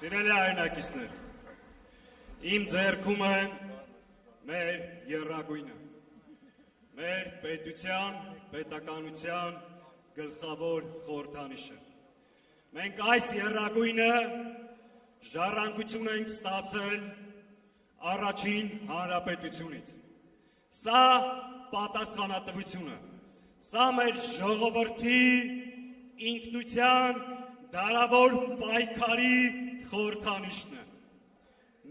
Սիրելի հայրենակիցներ, իմ ձեռքում է մեր եռագույնը, մեր պետության, պետականության գլխավոր խորհրդանիշը։ Մենք այս եռագույնը ժառանգություն ենք ստացել առաջին հանրապետությունից։ Սա պատասխանատվությունը, սա մեր ժողովրդի ինքնության դարավոր պայքարի խորհրդանիշն է։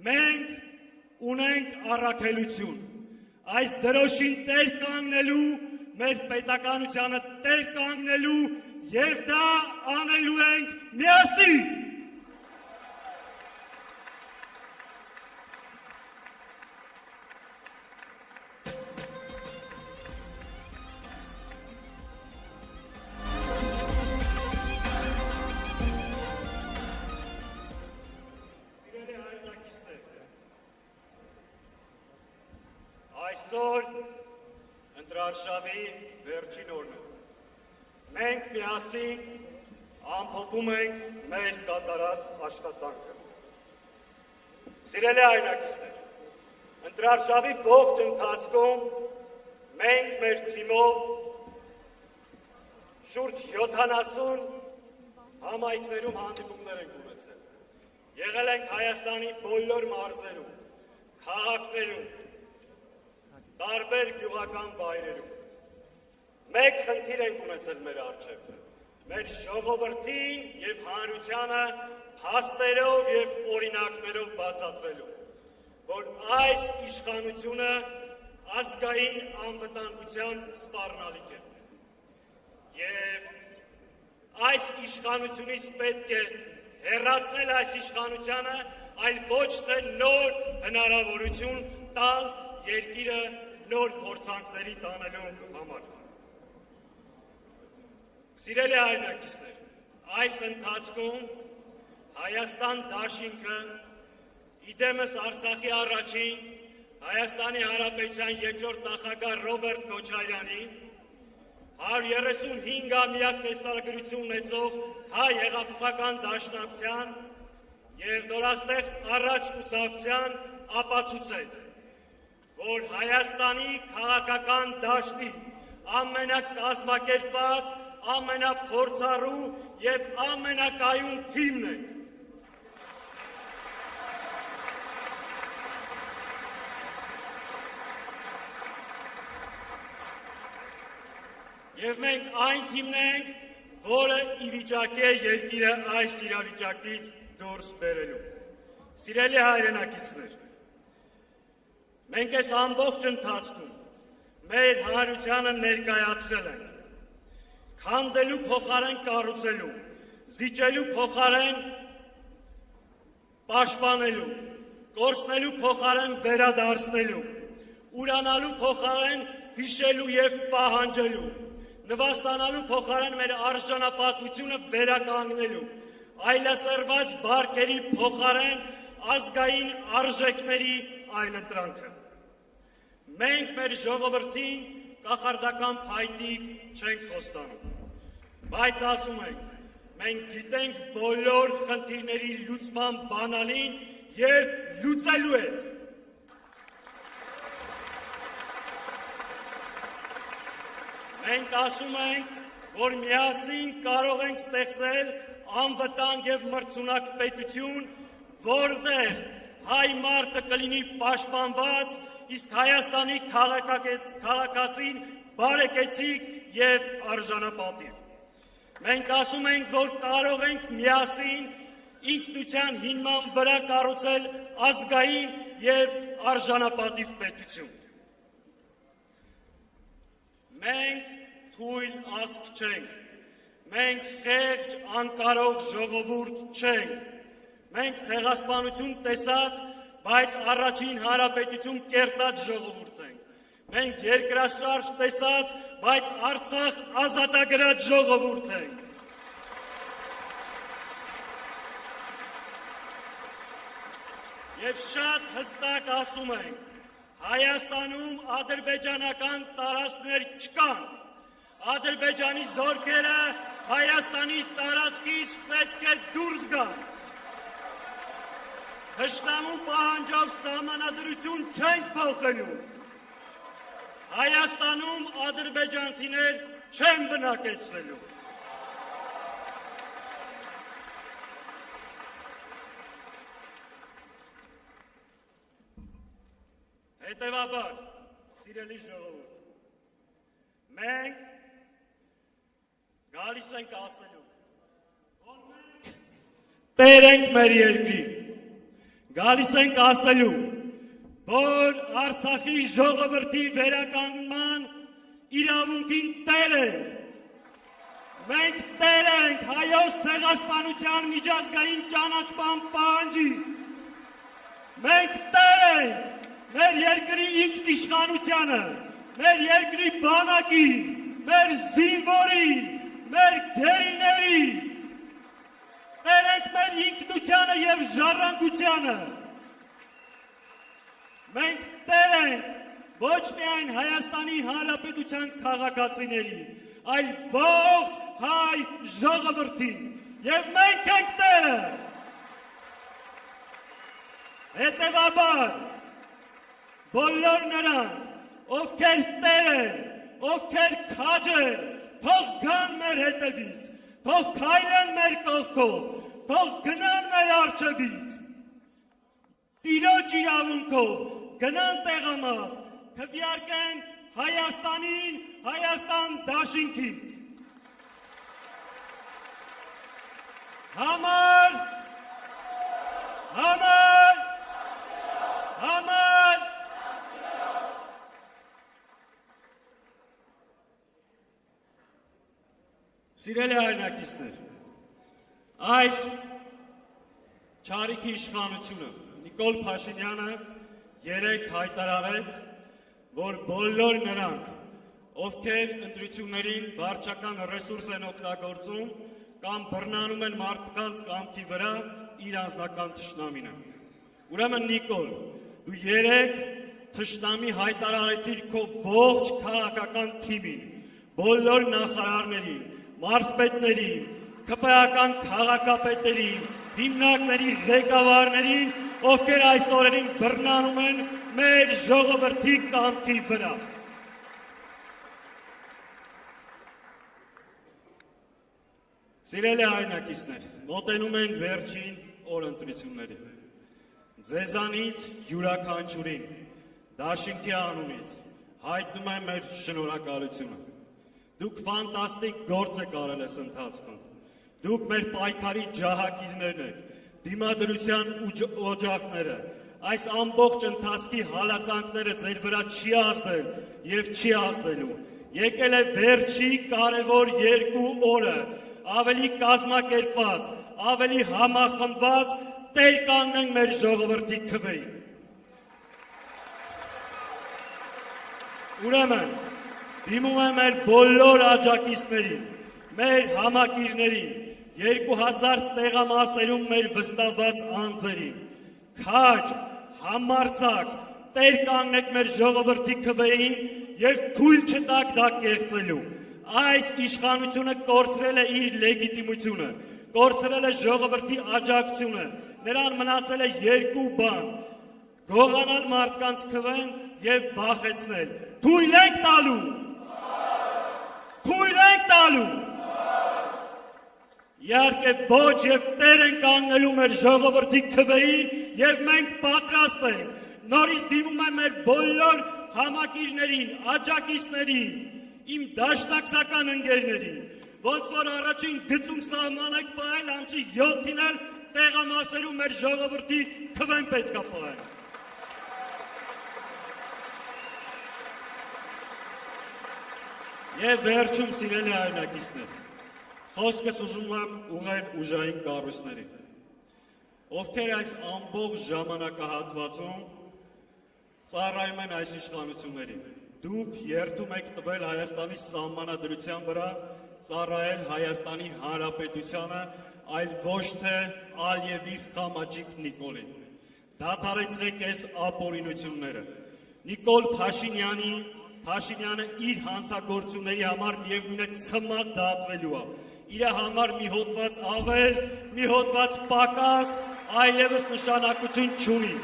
Մենք ունենք առաքելություն, այս դրոշին տեր կանգնելու, մեր պետականությանը տեր կանգնելու և դա անելու ենք միասին։ Այսօր ընտրարշավի վերջին օրն է։ Մենք միասին ամփոփում ենք մեր կատարած աշխատանքը։ Սիրելի հայրենակիցներ, ընտրարշավի ողջ ընթացքում մենք մեր թիմով շուրջ 70 համայնքներում հանդիպումներ ենք ունեցել։ Եղել ենք Հայաստանի բոլոր մարզերում, քաղաքներում, տարբեր գյուղական վայրերում։ Մեկ խնդիր ենք ունեցել մեր առջև, մեր ժողովրդին և հանրությանը փաստերով և օրինակներով բացատրելու, որ այս իշխանությունը ազգային անվտանգության սպառնալիք է։ Եվ այս իշխանությունից պետք է հեռացնել այս իշխանությանը, այլ ոչ թե նոր հնարավորություն տալ երկիրը նոր փորձանքների տանելու համար։ Սիրելի հայրենակիցներ, այս ընթացքում Հայաստան դաշինքը, իդեմս Արցախի առաջին, Հայաստանի Հանրապետության երկրորդ նախագահ Ռոբերտ Քոչարյանի, 135-ամյա տեսարագրություն ունեցող Հայ հեղափոխական դաշնակցության և նորաստեղծ Առաջ կուսակցության ապացուցեց, որ Հայաստանի քաղաքական դաշտի ամենակազմակերպված, ամենափորձառու և ամենակայուն թիմն ենք։ Եվ մենք այն թիմն ենք, որը ի վիճակի է երկիրը այս իրավիճակից դուրս բերելու։ Սիրելի հայրենակիցներ, մենք այս ամբողջ ընթացքում մեր հանրությանը ներկայացրել ենք, քանդելու փոխարեն կառուցելու, զիջելու փոխարեն պաշտպանելու, կորցնելու փոխարեն վերադարձնելու, ուրանալու փոխարեն հիշելու և պահանջելու, նվաստանալու փոխարեն մեր արժանապատվությունը վերականգնելու, այլասերված բարգերի փոխարեն ազգային արժեքների այլընտրանքը։ Մենք մեր ժողովրդին կախարդական փայտիկ չենք խոստանում, բայց ասում ենք, մենք գիտենք բոլոր խնդիրների լուծման բանալին և լուծելու ենք։ Մենք ասում ենք, որ միասին կարող ենք ստեղծել անվտանգ և մրցունակ պետություն, որտեղ հայ մարդը կլինի պաշտպանված, իսկ Հայաստանի քաղաքացին բարեկեցիկ և արժանապատիվ։ Մենք ասում ենք, որ կարող ենք միասին ինքնության հիման վրա կառուցել ազգային և արժանապատիվ պետություն։ Մենք թույլ ազգ չենք, մենք խեղճ անկարող ժողովուրդ չենք, մենք ցեղասպանություն տեսած, բայց առաջին հանրապետություն կերտած ժողովուրդ ենք, մենք երկրաշարժ տեսած, բայց Արցախ ազատագրած ժողովուրդ ենք։ Եվ շատ հստակ ասում ենք, Հայաստանում ադրբեջանական տարածքներ չկան, Ադրբեջանի զորքերը Հայաստանի տարածքից պետք է դուրս գան։ Թշնամու պահանջով սահմանադրություն չենք փոխելու։ Հայաստանում ադրբեջանցիներ չեն բնակեցվելու։ Հետևաբար, սիրելի ժողովուրդ, մենք գալիս ենք ասելու, որ մենք տեր ենք մեր երկրի, գալիս ենք ասելու, որ Արցախի ժողովրդի վերականգնման իրավունքին տեր ենք, մենք տեր ենք հայոց ցեղասպանության միջազգային ճանաչման պահանջի, մենք տեր ենք մեր երկրի ինքնիշխանությանը, մեր երկրի բանակին, մեր զինվորին, մեր գերիներին, տեր ենք մեր ինքնությանը և ժառանգությանը, մենք տեր ենք ոչ միայն Հայաստանի Հանրապետության քաղաքացիների, այլ ողջ հայ ժողովրդին, և մենք ենք տերը, հետևաբար, բոլոր նրանք, ովքեր տեր են, ովքեր քաջ են, թող գան մեր հետևից, թող քայլեն մեր կողքով, թող գնան մեր առջևից, տիրոջ իրավունքով, գնան տեղամաս, քվեարկեն Հայաստանին, Հայաստան դաշինքին։ Համար, համար, համար, Սիրելի հայրենակիցներ, այս չարիքի իշխանությունը Նիկոլ Փաշինյանը երեկ հայտարարեց, որ բոլոր նրանք, ովքեր ընտրություններին վարչական ռեսուրս են օգտագործում կամ բռնանում են մարդկանց կամքի վրա, իր անձնական թշնամին են։ Ուրեմն Նիկոլ, դու երեկ թշնամի հայտարարեցիր քո ողջ քաղաքական թիմին, բոլոր նախարարներին, մարզպետներին, ԿՊ-ական քաղաքապետերին, հիմնարկների ղեկավարներին, ովքեր այս օրերին բռնանում են մեր ժողովրդի կամքի վրա։ Սիրելի հայրենակիցներ, մոտենում ենք վերջին օրընտրություններին։ Ձեզանից յուրաքանչյուրին, դաշինքի անունից, հայտնում եմ մեր շնորհակալությունը։ Դուք ֆանտաստիկ գործ եք արել այս ընթացքում։ Դուք մեր պայքարի ջահակիրներն եք, դիմադրության օջախները, այս ամբողջ ընթացքի հալածանքները ձեր վրա չի ազդել և չի ազդելու։ Եկել է վերջի կարևոր 2 օրը, ավելի կազմակերպված, ավելի համախմբված, տեր կանգնենք մեր ժողովրդի քվեին։ Ուրեմն, դիմում եմ մեր բոլոր աջակիցներին, մեր համակիրներին, 2000 տեղամասերում մեր վստահված անձերին, քաջ, համարձակ, տեր կանգնեք մեր ժողովրդի քվեին և թույլ չտաք դա կեղծելու։ Այս իշխանությունը կորցրել է իր լեգիտիմությունը, կորցրել է ժողովրդի աջակցությունը, նրան մնացել է 2 բան՝ գողանալ մարդկանց քվեն և վախեցնել։ Թույլ ենք տալու։ Թույլ ենք տալու։ Իհարկե ոչ և տեր ենք կանգնելու մեր ժողովրդի քվեին և մենք պատրաստ ենք։ Նորից դիմում եմ մեր բոլոր համակիրներին, աջակիցներին, իմ դաշնակցական ընկերներին, ոնց որ առաջին գծում սահման եք պահել, ամսի 7-ին էլ տեղամասերում մեր ժողովրդի քվեն պետք է պահել։ Եվ վերջում սիրելի հայրենակիցներ, խոսքս ուզում եմ ուղղել ուժային կառույցներին, ովքեր այս ամբողջ ժամանակահատվածում ծառայում են այս իշխանություններին։ Դուք երդում եք տվել Հայաստանի սահմանադրության վրա ծառայել Հայաստանի Հանրապետությանը, այլ ոչ թե Ալիևի խամաճիկ Նիկոլին։ Դադարեցրեք այս ապօրինությունները։ Նիկոլ Փաշինյանը իր հանցագործությունների համար միևնույն է ցմաք դատվելու է։ Իր համար մի հոդված ավել, մի հոդված պակաս, այլևս նշանակություն չունի։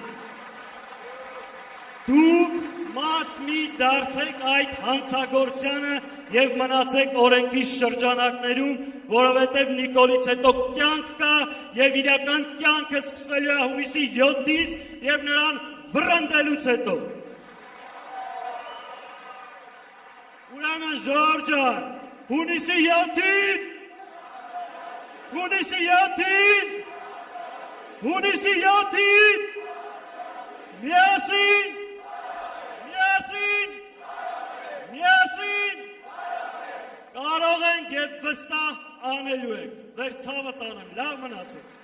Դուք մաս մի դարձեք այդ հանցագործությանը եւ մնացեք օրենքի շրջանակներում, որովհետեւ Նիկոլից հետո կյանք կա եւ իրական կյանքը սկսվելու է հունիսի 7-ից եւ նրան վռնդելուց հետո։ Ուրեմն Ժորժ ջան, հունիսի 7-ին միասին կարող ենք եւ վստահ անելու ենք։ Ձեր ցավը տանեմ, լավ մնացեք։